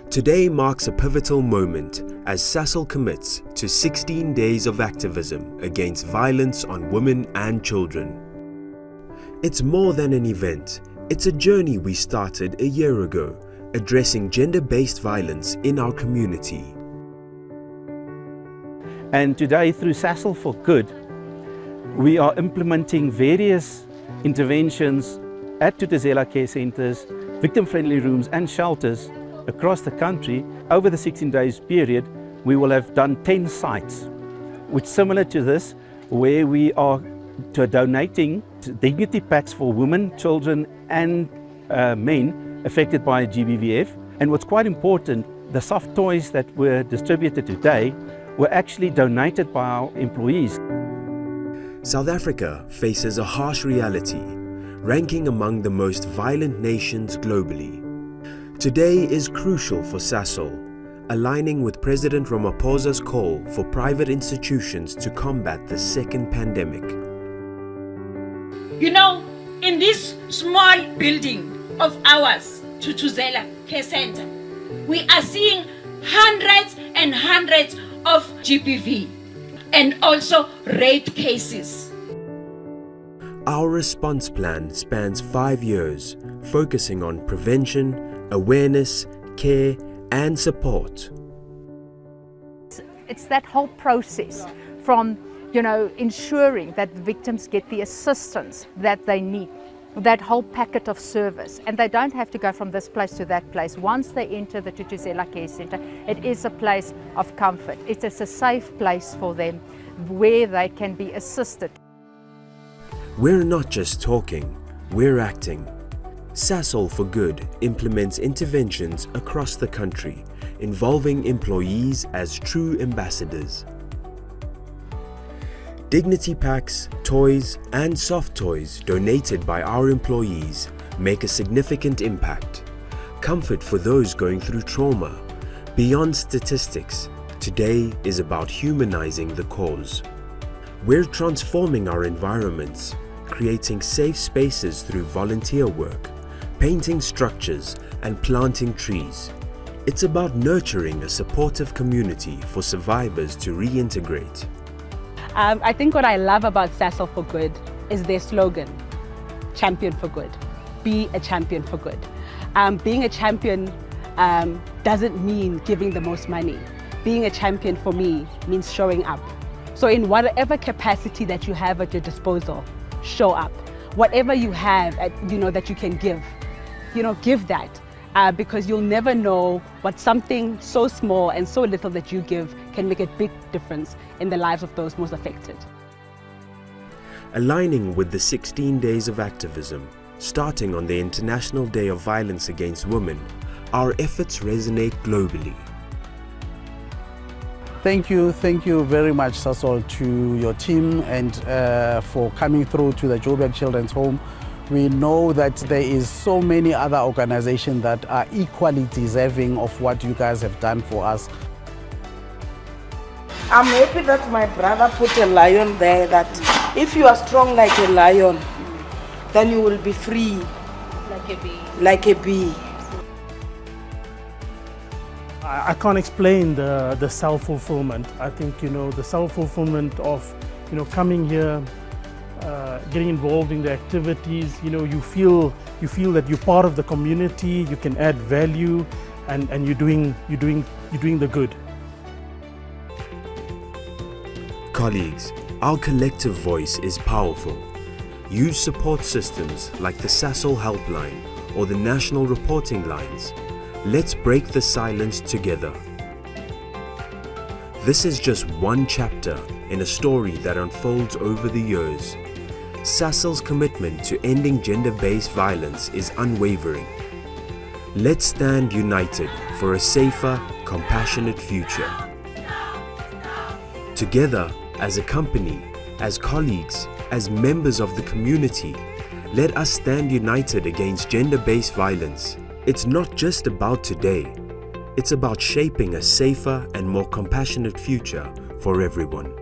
Today marks a pivotal moment as Sasol commits to 16 days of activism against violence on women and children. It's more than an event, it's a journey we started a year ago, addressing gender-based violence in our community. And today, through Sasol for Good, we are implementing various interventions at Thuthuzela Care Centres, victim-friendly rooms and shelters across the country. Over the 16 days period, we will have done 10 sites, which similar to this, where we are donating dignity packs for women, children and men affected by GBVF. And what's quite important, the soft toys that were distributed today were actually donated by our employees. South Africa faces a harsh reality, ranking among the most violent nations globally. Today is crucial for Sasol, aligning with President Ramaphosa's call for private institutions to combat the second pandemic. You know, in this small building of ours, Thuthuzela Care Centre, we are seeing hundreds and hundreds of GBV and also rape cases. Our response plan spans 5 years, focusing on prevention, awareness, care and support. It's that whole process from, ensuring that victims get the assistance that they need, that whole packet of service, and they don't have to go from this place to that place. Once they enter the Thuthuzela Care Centre, it is a place of comfort. It is a safe place for them where they can be assisted. We're not just talking, we're acting. Sasol for Good implements interventions across the country, involving employees as true ambassadors. Dignity packs, toys and soft toys donated by our employees make a significant impact. Comfort for those going through trauma. Beyond statistics, today is about humanizing the cause. We're transforming our environments, creating safe spaces through volunteer work, painting structures and planting trees. It's about nurturing a supportive community for survivors to reintegrate. I think what I love about Sasol for Good is their slogan, Champion for Good. Be a champion for good. Being a champion doesn't mean giving the most money. Being a champion for me means showing up. So in whatever capacity that you have at your disposal, show up. Whatever you have, that you can give, give that. Because you'll never know what something so small and so little that you give can make a big difference in the lives of those most affected. Aligning with the 16 days of activism, starting on the International Day of Violence Against Women, our efforts resonate globally. Thank you very much, Sasol, to your team and for coming through to the Joburg Children's Home. We know that there is so many other organizations that are equally deserving of what you guys have done for us. I'm happy that my brother put a lion there, that if you are strong like a lion, then you will be free. Like a bee. Like a bee. I can't explain the self-fulfillment. I think, the self-fulfillment of, coming here, getting involved in the activities, you feel that you're part of the community, you can add value, and you're doing the good. Colleagues, our collective voice is powerful. Use support systems like the Sasol helpline or the national reporting lines. Let's break the silence together. This is just one chapter in a story that unfolds over the years. Sasol's commitment to ending gender-based violence is unwavering. Let's stand united for a safer, compassionate future. Together, as a company, as colleagues, as members of the community, let us stand united against gender-based violence. It's not just about today, it's about shaping a safer and more compassionate future for everyone.